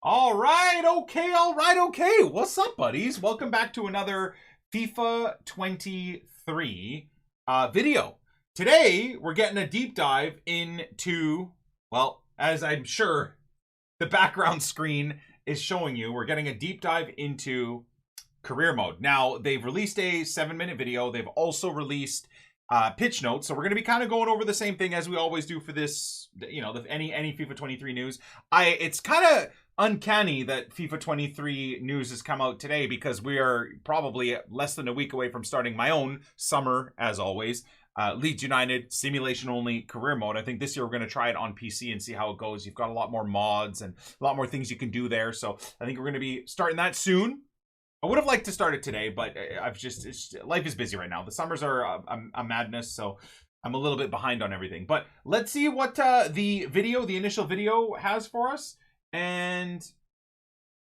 Okay. What's up, buddies? Welcome back to another FIFA 23 video. Today, we're getting a deep dive into, well, as I'm sure the background screen is showing you, we're getting a deep dive into career mode. Now, they've released a 7-minute video. They've also released pitch notes. So we're going to be kind of going over the same thing as we always do for this, you know, any FIFA 23 news. It's kind of uncanny that FIFA 23 news has come out today because we are probably less than a week away from starting my own summer, as always. Leeds United, simulation only career mode. I think this year we're going to try it on PC and see how it goes. You've got a lot more mods and a lot more things you can do there. So I think we're going to be starting that soon. I would have liked to start it today, but life is busy right now. The summers are a madness, so I'm a little bit behind on everything. But let's see what the initial video has for us. And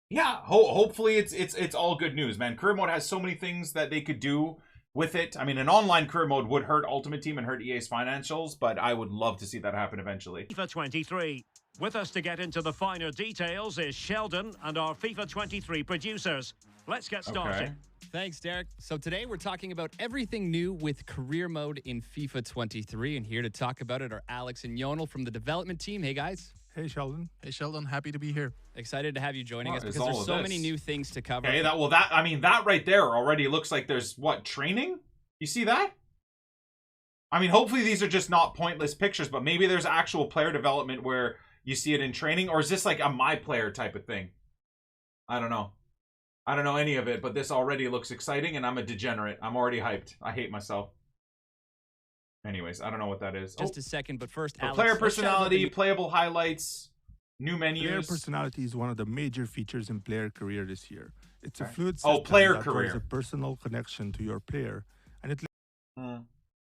yeah, hopefully it's all good news, man. Career mode has so many things that they could do with it. I mean, an online career mode would hurt Ultimate Team and hurt EA's financials, but I would love to see that happen eventually. FIFA 23. With us to get into the finer details is Sheldon and our FIFA 23 producers. Let's get started. Okay. Thanks, Derek. So today we're talking about everything new with career mode in FIFA 23. And here to talk about it are Alex and Yonel from the development team. Hey, guys. Hey, Sheldon. Hey, Sheldon. Happy to be here. Excited to have you joining us because there's so many new things to cover. Okay, that right there already looks like there's, what, training? You see that? I mean, hopefully these are just not pointless pictures, but maybe there's actual player development where you see it in training, or is this like a my player type of thing? I don't know. I don't know any of it, but this already looks exciting, and I'm a degenerate. I'm already hyped. I hate myself. Anyways, I don't know what that is. Just a second, but first, so Alex, player personality, playable highlights, new menus. Player personality is one of the major features in player career this year. It's a fluid system that career. Has a personal connection to your player, and it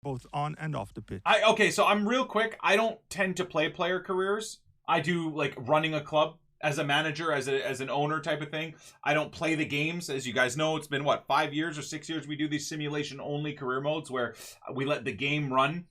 both on and off the pitch. Okay, so I'm real quick. I don't tend to play player careers. I do like running a club as a manager, as an owner type of thing. I don't play the games. As you guys know, it's been, what, 5 years or 6 years we do these simulation-only career modes where we let the game run,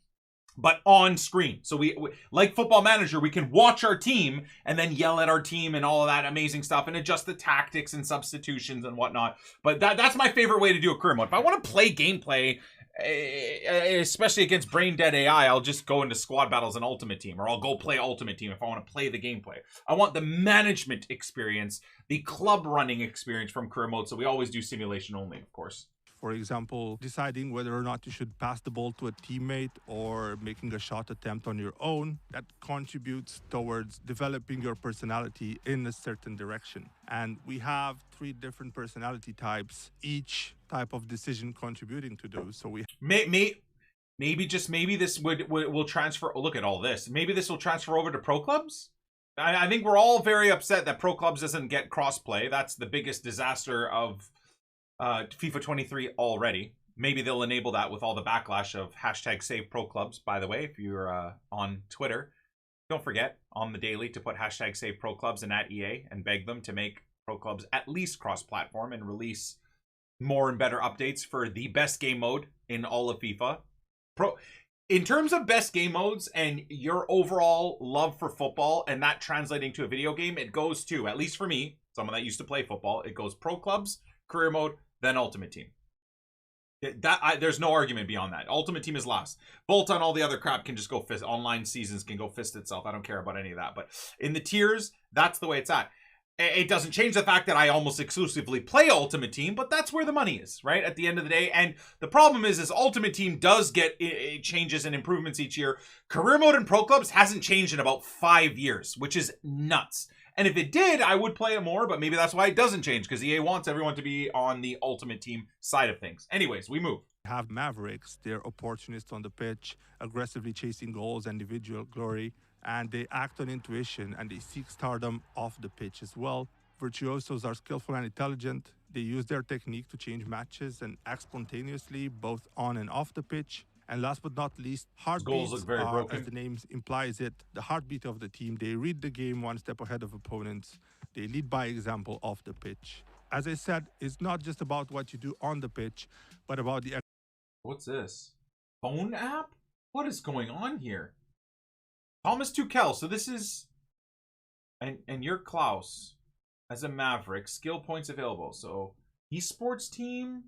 but on screen. So we like Football Manager, we can watch our team and then yell at our team and all of that amazing stuff and adjust the tactics and substitutions and whatnot. But that's my favorite way to do a career mode. If I want to play gameplay, especially against brain dead AI, I'll just go into squad battles and Ultimate Team, or I'll go play Ultimate Team if I want to play the gameplay. I want the management experience, the club running experience from career mode, so we always do simulation only, of course. For example, deciding whether or not you should pass the ball to a teammate or making a shot attempt on your own, that contributes towards developing your personality in a certain direction. And we have 3 different personality types, each type of decision contributing to those. So we maybe this will transfer. Look at all this. Maybe this will transfer over to pro clubs. I think we're all very upset that pro clubs doesn't get crossplay. That's the biggest disaster of FIFA 23 already. Maybe they'll enable that with all the backlash of #SaveProClubs. By the way, if you're on Twitter, don't forget on the daily to put #SaveProClubs and @EA and beg them to make pro clubs at least cross-platform and release more and better updates for the best game mode in all of FIFA. In terms of best game modes and your overall love for football and that translating to a video game, it goes to, at least for me, someone that used to play football, it goes pro clubs, career mode, then Ultimate Team. There's no argument beyond that. Ultimate Team is last. Bolt on all the other crap can just go fist. Online seasons can go fist itself. I don't care about any of that. But in the tiers, that's the way it's at. It doesn't change the fact that I almost exclusively play Ultimate Team, but that's where the money is, right? At the end of the day. And the problem is Ultimate Team does get changes and improvements each year. Career mode in pro clubs hasn't changed in about 5 years, which is nuts. And if it did, I would play it more, but maybe that's why it doesn't change, because EA wants everyone to be on the Ultimate Team side of things. Anyways, we move. Have Mavericks. They're opportunists on the pitch, aggressively chasing goals and individual glory, and they act on intuition, and they seek stardom off the pitch as well. Virtuosos are skillful and intelligent. They use their technique to change matches and act spontaneously, both on and off the pitch. And last but not least, heartbeats look very are, broken. as the name implies it, the heartbeat of the team. They read the game one step ahead of opponents. They lead by example off the pitch. As I said, it's not just about what you do on the pitch, but about the... What's this? Phone app? What is going on here? Thomas Tuchel. So this is... And you're Klaus. as a Maverick. Skill points available. So, esports team.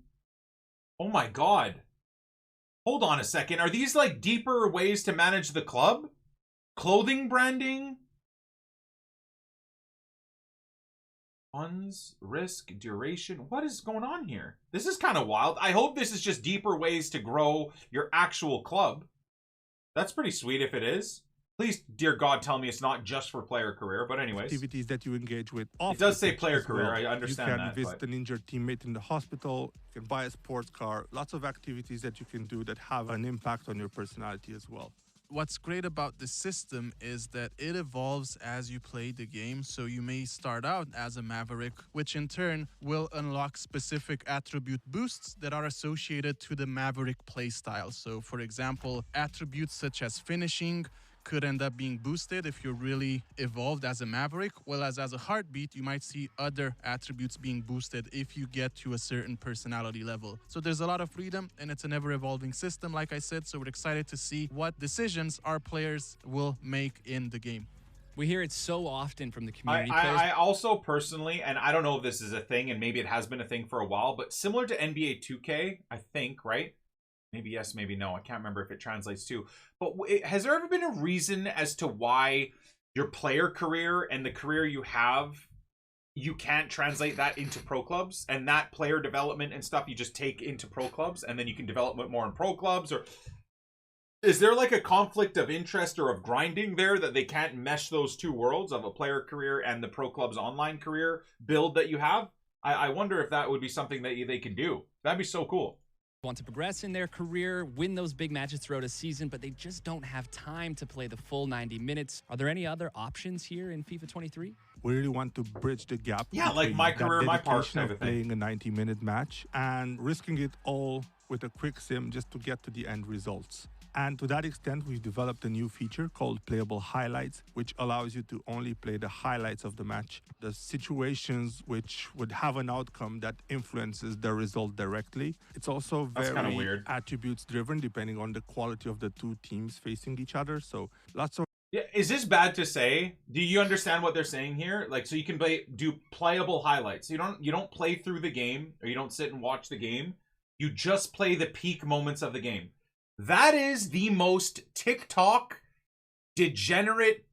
Oh my god. Hold on a second. Are these like deeper ways to manage the club? Clothing branding? Funds, risk, duration. What is going on here? This is kind of wild. I hope this is just deeper ways to grow your actual club. That's pretty sweet if it is. Please, dear God, tell me it's not just for player career. But anyways. Activities that you engage with. It does say player career. I understand that. You can visit an injured teammate in the hospital. You can buy a sports car. Lots of activities that you can do that have an impact on your personality as well. What's great about this system is that it evolves as you play the game. So you may start out as a Maverick, which in turn will unlock specific attribute boosts that are associated to the Maverick playstyle. So for example, attributes such as finishing could end up being boosted if you're really evolved as a Maverick, whereas as a Heartbeat, you might see other attributes being boosted if you get to a certain personality level. So there's a lot of freedom, and it's an ever-evolving system, like I said, so we're excited to see what decisions our players will make in the game. We hear it so often from the community players. I also personally, and I don't know if this is a thing, and maybe it has been a thing for a while, but similar to NBA 2K, I think, right? Maybe yes, maybe no. I can't remember if it translates to. But has there ever been a reason as to why your player career and the career you have, you can't translate that into pro clubs? And that player development and stuff you just take into pro clubs, and then you can develop it more in pro clubs? Or is there like a conflict of interest or of grinding there that they can't mesh those two worlds of a player career and the pro club's online career build that you have? I wonder if that would be something that they could do. That'd be so cool. Want to progress in their career, win those big matches throughout a season, but they just don't have time to play the full 90 minutes. Are there any other options here in FIFA 23? We really want to bridge the gap. Yeah, like my career, my part type of thing. Playing a 90-minute match and risking it all with a quick sim just to get to the end results. And to that extent, we've developed a new feature called Playable Highlights, which allows you to only play the highlights of the match, the situations which would have an outcome that influences the result directly. It's also very weird. Attributes driven, depending on the quality of the two teams facing each other. So lots of... Yeah, is this bad to say? Do you understand what they're saying here? Like, so you can do playable highlights. You don't play through the game, or you don't sit and watch the game. You just play the peak moments of the game. That is the most TikTok degenerate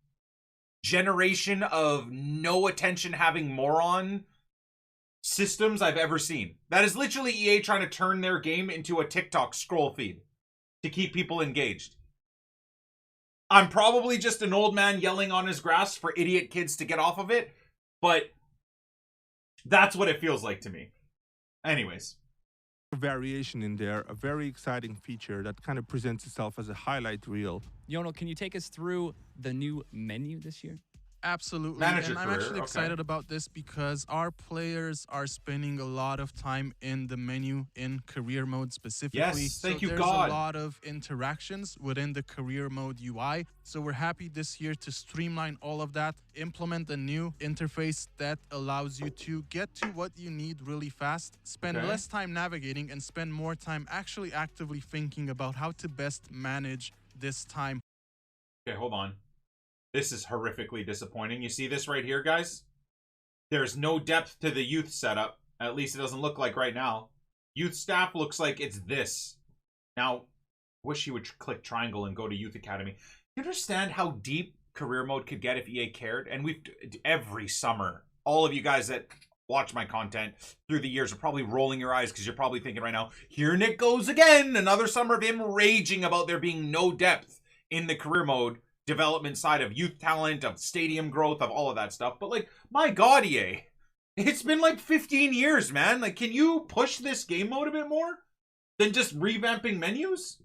generation of no attention having moron systems I've ever seen. That is literally EA trying to turn their game into a TikTok scroll feed to keep people engaged. I'm probably just an old man yelling on his grass for idiot kids to get off of it, but that's what it feels like to me. Anyways. Variation in there, a very exciting feature that kind of presents itself as a highlight reel. Yono, can you take us through the new menu this year? Absolutely. Manager and I'm career, actually excited about this because our players are spending a lot of time in the menu in career mode specifically. Yes, thank so you, there's God. a lot of interactions within the career mode UI. So we're happy this year to streamline all of that, implement a new interface that allows you to get to what you need really fast, spend less time navigating, and spend more time actually actively thinking about how to best manage this time. Okay, hold on. This is horrifically disappointing. You see this right here, guys? There's no depth to the youth setup. At least it doesn't look like right now. Youth staff looks like it's this. Now, wish you would click triangle and go to Youth Academy. You understand how deep career mode could get if EA cared? And we've every summer, all of you guys that watch my content through the years are probably rolling your eyes because you're probably thinking right now, here Nick goes again. Another summer of him raging about there being no depth in the career mode development side of youth talent, of stadium growth, of all of that stuff. But like, my God, EA, it's been like 15 years, man. Like, can you push this game mode a bit more than just revamping menus?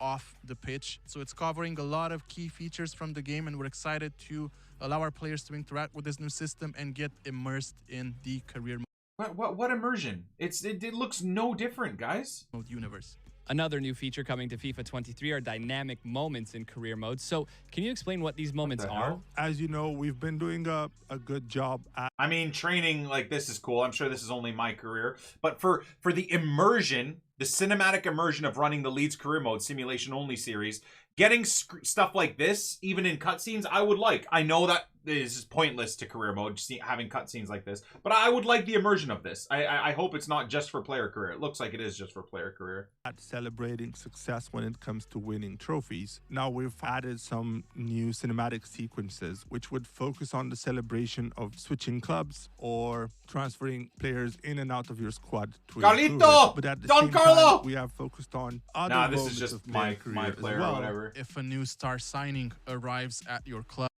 Off the pitch. So it's covering a lot of key features from the game, and we're excited to allow our players to interact with this new system and get immersed in the career What immersion? It looks no different, guys. mode universe. Another new feature coming to FIFA 23 are dynamic moments in career mode. So can you explain what these moments are? As you know, we've been doing a good job at... I mean, training like this is cool. I'm sure this is only my career. But for the immersion, the cinematic immersion of running the Leeds career mode simulation only series, getting stuff like this, even in cutscenes, I would like. I know that is just pointless to career mode, having cutscenes like this. But I would like the immersion of this. I hope it's not just for player career. It looks like it is just for player career. At celebrating success when it comes to winning trophies, now we've added some new cinematic sequences which would focus on the celebration of switching clubs or transferring players in and out of your squad to Carlito! But at the Don same Carlo! time, we have focused on other Nah, this moments is just of my career player as well. or whatever. If a new star signing arrives at your club,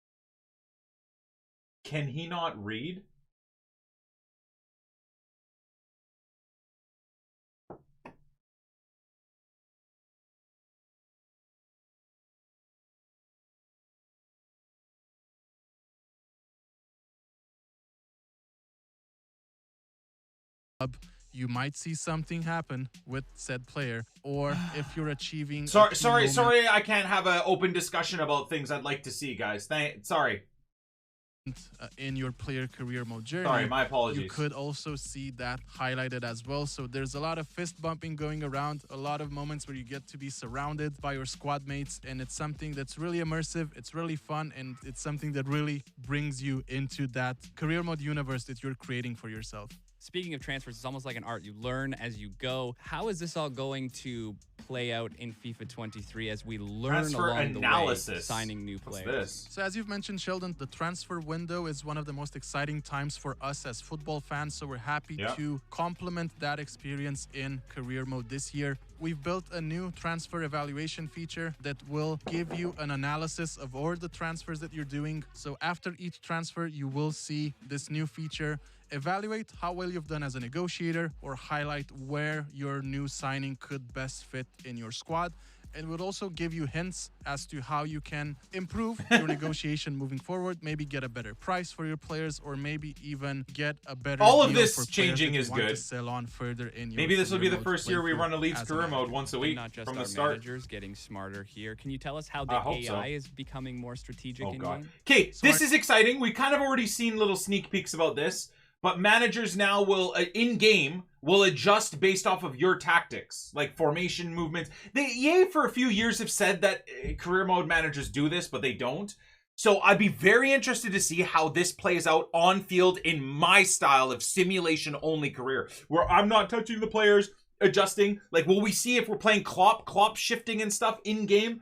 Can he not read? you might see something happen with said player, or if you're achieving. Sorry, I can't have an open discussion about things I'd like to see, guys. Sorry. In your player career mode journey. Sorry, my apologies. You could also see that highlighted as well. So there's a lot of fist bumping going around, a lot of moments where you get to be surrounded by your squad mates, and it's something that's really immersive, it's really fun, and it's something that really brings you into that career mode universe that you're creating for yourself. Speaking of transfers, it's almost like an art. You learn as you go. How is this all going to play out in FIFA 23 as we learn Transfer along analysis. the way, signing new What's players? this? So as you've mentioned, Sheldon, the transfer window is one of the most exciting times for us as football fans, so we're happy to complement that experience in career mode this year. We've built a new transfer evaluation feature that will give you an analysis of all the transfers that you're doing. So after each transfer, you will see this new feature. Evaluate how well you've done as a negotiator, or highlight where your new signing could best fit in your squad. And would also give you hints as to how you can improve your negotiation moving forward, maybe get a better price for your players, or maybe even get a better All of deal this for players changing that you is want good. to sell on further in your Maybe this will be career the mode first year we playthrough run Elite's as a career manager. mode once a And week not just from our the start. managers getting smarter here. Can you tell us how the I hope AI so. is becoming more strategic Oh in god. game? Okay, this is exciting. We kind of already seen little sneak peeks about this, but managers now will in game will adjust based off of your tactics, like formation movements. The EA for a few years have said that career mode managers do this, but they don't. So I'd be very interested to see how this plays out on field in my style of simulation only career, where I'm not touching the players, adjusting. Like, will we see if we're playing Klopp shifting and stuff in game?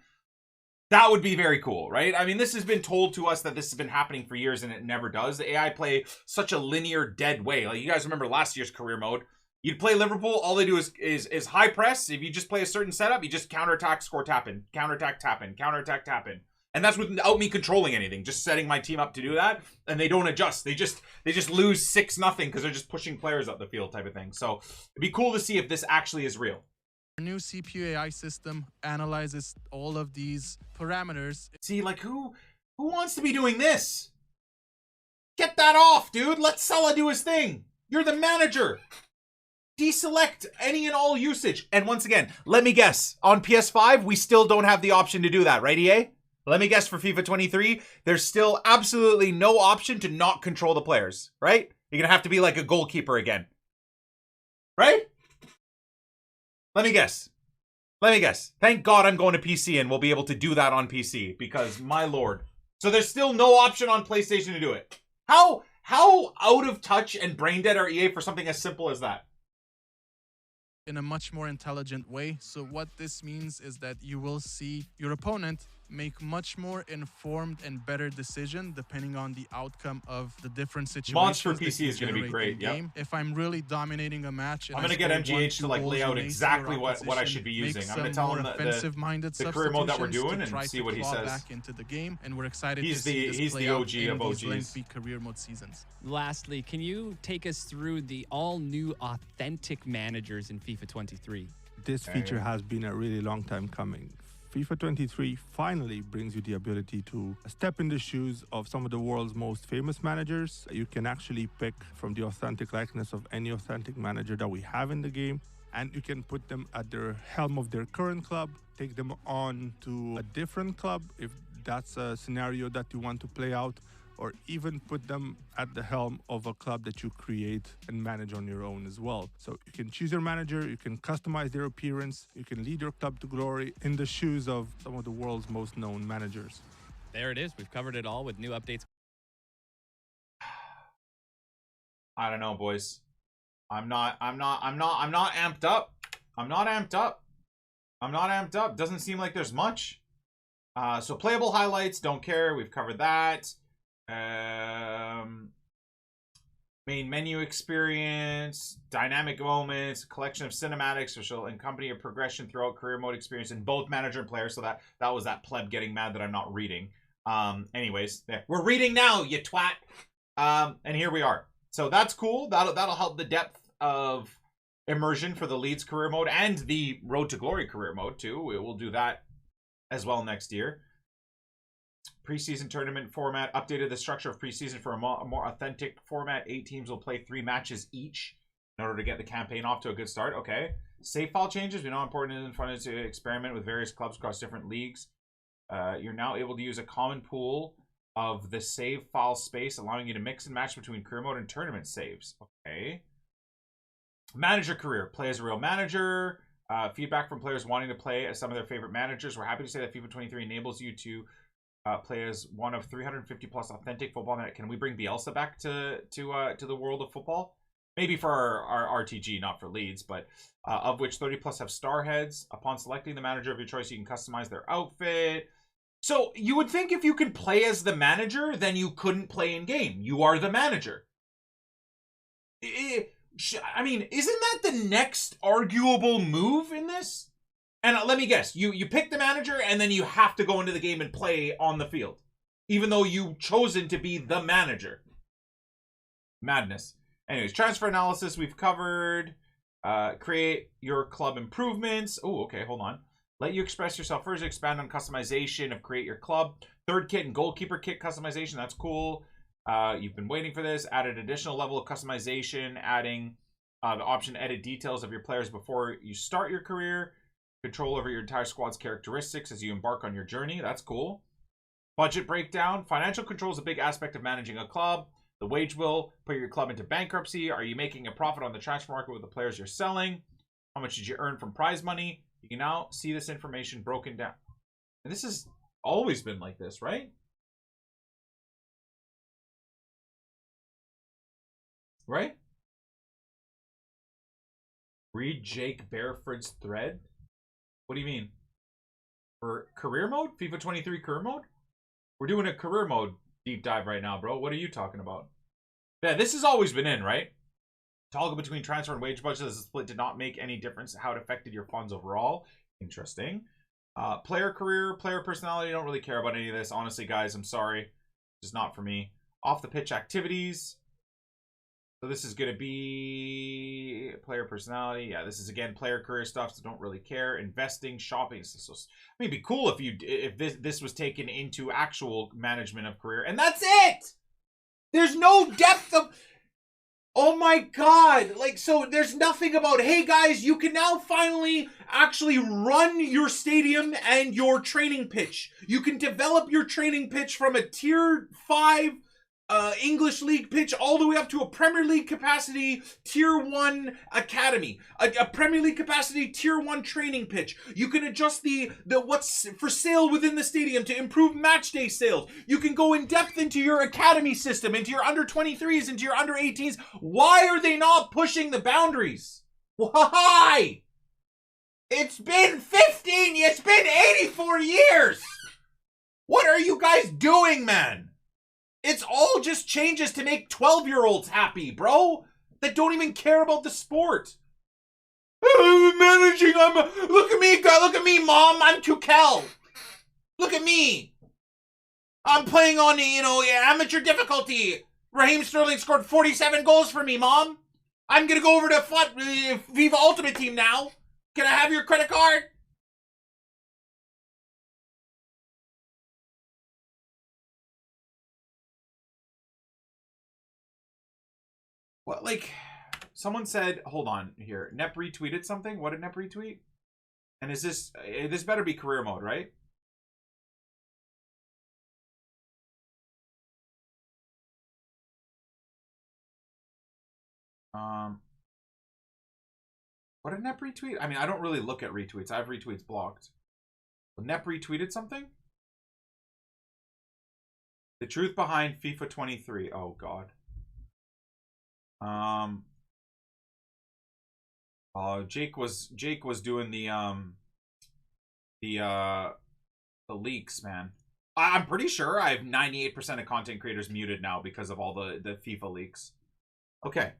That would be very cool, right? I mean, this has been told to us that this has been happening for years and it never does. The AI play such a linear, dead way. Like, you guys remember last year's career mode. You'd play Liverpool, all they do is high press. If you just play a certain setup, you just counterattack, score, tap in. Counterattack, tap in. Counterattack, tap in. And that's without me controlling anything, just setting my team up to do that. And they don't adjust. They just lose 6-0 because they're just pushing players up the field type of thing. So it'd be cool to see if this actually is real. Our new CPU AI system analyzes all of these parameters. See, like, who wants to be doing this? Get that off, dude. Let Salah do his thing. You're the manager. Deselect any and all usage. And once again, let me guess. On PS5, we still don't have the option to do that, right, EA? Let me guess, for FIFA 23, there's still absolutely no option to not control the players, right? You're going to have to be like a goalkeeper again. Right? Let me guess. Thank God I'm going to PC and we'll be able to do that on PC, because my lord. So there's still no option on PlayStation to do it. How out of touch and brain dead are EA for something as simple as that? In a much more intelligent way. So what this means is that you will see your opponent make much more informed and better decision depending on the outcome of the different situations. Mods for that PC you is going to be generate great. in Yep. game. If I'm really dominating a match, and I'm going to get MGH to like lay out exactly what I should be using. I'm going to tell him the career mode that we're doing and see what he says. Back into the game, and we're excited he's to see he's this the play OG out of in these OGs. lengthy career mode seasons. Lastly, can you take us through the all-new authentic managers in FIFA 23? This feature has been a really long time coming. FIFA 23 finally brings you the ability to step in the shoes of some of the world's most famous managers. You can actually pick from the authentic likeness of any authentic manager that we have in the game, and you can put them at the helm of their current club, take them on to a different club if that's a scenario that you want to play out, or even put them at the helm of a club that you create and manage on your own as well. So you can choose your manager, you can customize their appearance, you can lead your club to glory in the shoes of some of the world's most known managers. There it is. We've covered it all with new updates I don't know, boys. I'm not amped up. I'm not amped up. Doesn't seem like there's much. So playable highlights, don't care. We've covered that. Main menu experience, dynamic moments, collection of cinematics which will accompany a progression throughout career mode experience in both manager and player. So that was that pleb getting mad that I'm not reading. Anyways, there. We're reading now, you twat. And here we are. So that's cool. That'll help the depth of immersion for the Leeds career mode and the Road to Glory career mode too. We'll do that as well next year. Preseason tournament format, updated the structure of preseason for a more authentic format. 8 teams will play 3 matches each in order to get the campaign off to a good start. Okay. Save file changes. We know how important it is and fun to experiment with various clubs across different leagues. You're now able to use a common pool of the save file space, allowing you to mix and match between career mode and tournament saves. Okay. Manager career. Play as a real manager. Feedback from players wanting to play as some of their favorite managers. We're happy to say that FIFA 23 enables you to play as one of 350 plus authentic football. Can we bring Bielsa back to the world of football? Maybe for our RTG, not for Leeds, but of which 30 plus have star heads. Upon selecting the manager of your choice, you can customize their outfit. So you would think if you could play as the manager, then you couldn't play in game. You are the manager. I mean, isn't that the next arguable move in this? And let me guess, you pick the manager and then you have to go into the game and play on the field. Even though you've chosen to be the manager. Madness. Anyways, transfer analysis we've covered. Create your club improvements. Oh, okay, hold on. Let you express yourself first. Expand on customization of create your club. Third kit and goalkeeper kit customization. That's cool. You've been waiting for this. Added additional level of customization. Adding the option to edit details of your players before you start your career. Control over your entire squad's characteristics as you embark on your journey. That's cool. Budget breakdown. Financial control is a big aspect of managing a club. The wage will put your club into bankruptcy. Are you making a profit on the transfer market with the players you're selling? How much did you earn from prize money? You can now see this information broken down. And this has always been like this, right? Right? Read Jake Bareford's thread. What do you mean? For career mode? FIFA 23 career mode? We're doing a career mode deep dive right now, bro. What are you talking about? Yeah, this has always been in, right? Toggle between transfer and wage budget as a split did not make any difference how it affected your funds overall. Interesting. Player career, player personality. I don't really care about any of this. Honestly, guys, I'm sorry. It's not for me. Off the pitch activities. So this is going to be player personality. Yeah, this is, again, player career stuff, so don't really care. Investing, shopping. So, I mean, it'd be cool if this was taken into actual management of career. And that's it! There's no depth of... Oh my god. Like, so there's nothing about, hey guys, you can now finally actually run your stadium and your training pitch. You can develop your training pitch from a tier 5 English league pitch all the way up to a Premier League capacity tier 1 academy, a Premier League capacity tier 1 training pitch. You can adjust the what's for sale within the stadium to improve match day sales. You can go in depth into your academy system, into your under 23s, into your under 18s. Why are they not pushing the boundaries? Why? It's been 84 years. What are you guys doing, man? It's all just changes to make 12-year-olds happy, bro. That don't even care about the sport. I'm managing. Look at me, God. Look at me, Mom. I'm Tuchel. Look at me. I'm playing on, amateur difficulty. Raheem Sterling scored 47 goals for me, Mom. I'm going to go over to FIFA Ultimate Team now. Can I have your credit card? What, like, someone said, hold on here. Nep retweeted something. What did Nep retweet? And is this better be career mode, right? What did Nep retweet? I mean, I don't really look at retweets. I have retweets blocked. But Nep retweeted something? The truth behind FIFA 23. Oh, God. Jake was doing the leaks, man. I'm pretty sure I have 98% of content creators muted now because of all the FIFA leaks. Okay.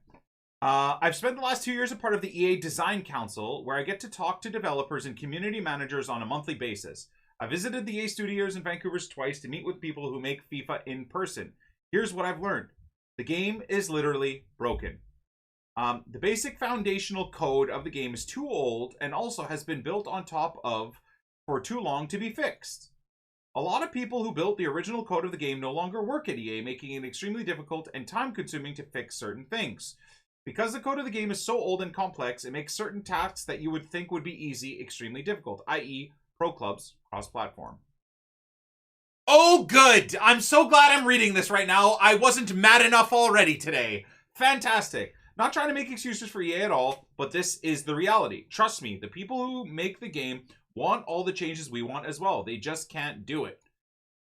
I've spent the last 2 years a part of the EA Design Council, where I get to talk to developers and community managers on a monthly basis. I visited the EA studios in Vancouver twice to meet with people who make FIFA in person. Here's what I've learned. The game is literally broken. The basic foundational code of the game is too old and also has been built on top of for too long to be fixed. A lot of people who built the original code of the game no longer work at EA, making it extremely difficult and time-consuming to fix certain things. Because the code of the game is so old and complex, it makes certain tasks that you would think would be easy extremely difficult, i.e. pro clubs cross-platform. Oh, good! I'm so glad I'm reading this right now. I wasn't mad enough already today. Fantastic. Not trying to make excuses for EA at all, but this is the reality. Trust me, the people who make the game want all the changes we want as well. They just can't do it.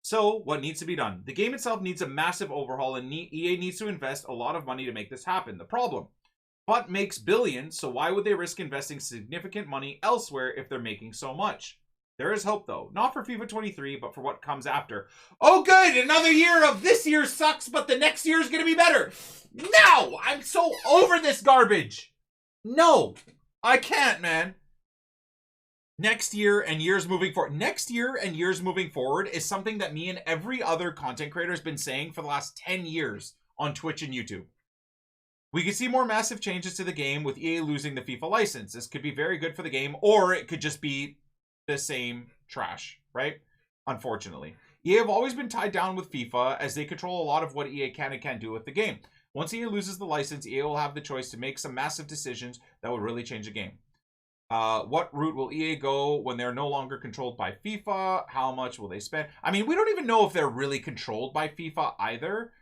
So, what needs to be done? The game itself needs a massive overhaul, and EA needs to invest a lot of money to make this happen. The problem: FUT makes billions, so why would they risk investing significant money elsewhere if they're making so much? There is hope, though. Not for FIFA 23, but for what comes after. Oh, good! Another year of this year sucks, but the next year is going to be better. No! I'm so over this garbage. No. I can't, man. Next year and years moving forward. Next year and years moving forward is something that me and every other content creator has been saying for the last 10 years on Twitch and YouTube. We could see more massive changes to the game with EA losing the FIFA license. This could be very good for the game, or it could just be the same trash, right? Unfortunately. EA have always been tied down with FIFA as they control a lot of what EA can and can't do with the game. Once EA loses the license, EA will have the choice to make some massive decisions that will really change the game. What route will EA go when they're no longer controlled by FIFA? How much will they spend? I mean, we don't even know if they're really controlled by FIFA either.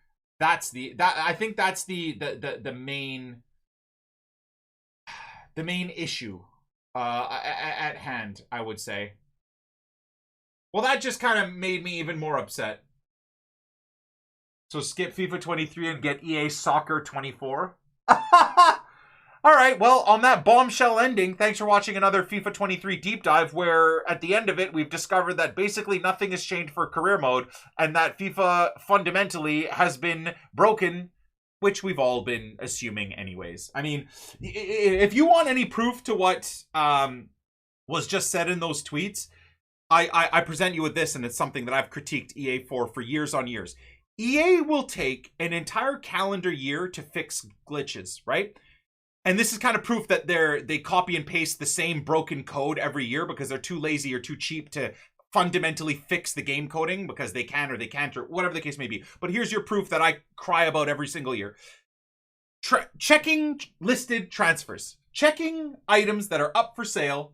I think that's the main issue at hand, I would say. Well, that just kind of made me even more upset. So skip FIFA 23 and get EA Soccer 24. All right, well, on that bombshell ending, thanks for watching another FIFA 23 deep dive, where at the end of it, we've discovered that basically nothing has changed for career mode, and that FIFA fundamentally has been broken, which we've all been assuming anyways. I mean, if you want any proof to what was just said in those tweets, I present you with this, and it's something that I've critiqued EA for years on years. EA will take an entire calendar year to fix glitches, right? And this is kind of proof that they copy and paste the same broken code every year because they're too lazy or too cheap to fundamentally fix the game coding because they can or they can't or whatever the case may be. But here's your proof that I cry about every single year. Checking listed transfers. Checking items that are up for sale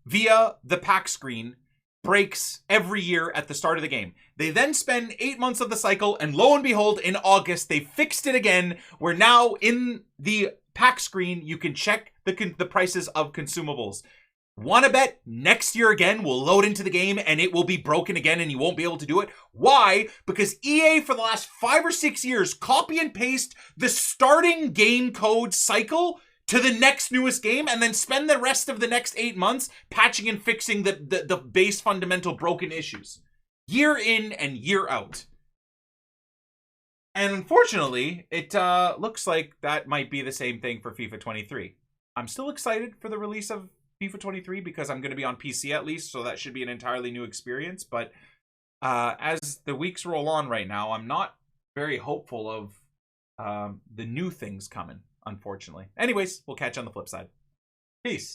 via the pack screen breaks every year at the start of the game. They then spend 8 months of the cycle, and lo and behold, in August, they fixed it again, where now in the pack screen, you can check the prices of consumables. Wanna bet next year again will load into the game and it will be broken again and you won't be able to do it? Why? Because EA for the last 5 or 6 years copy and paste the starting game code cycle to the next newest game and then spend the rest of the next 8 months patching and fixing the base fundamental broken issues. Year in and year out. And unfortunately, it looks like that might be the same thing for FIFA 23. I'm still excited for the release of FIFA 23 because I'm going to be on PC at least, so that should be an entirely new experience. But as the weeks roll on right now, I'm not very hopeful of the new things coming, unfortunately. Anyways, we'll catch you on the flip side. Peace.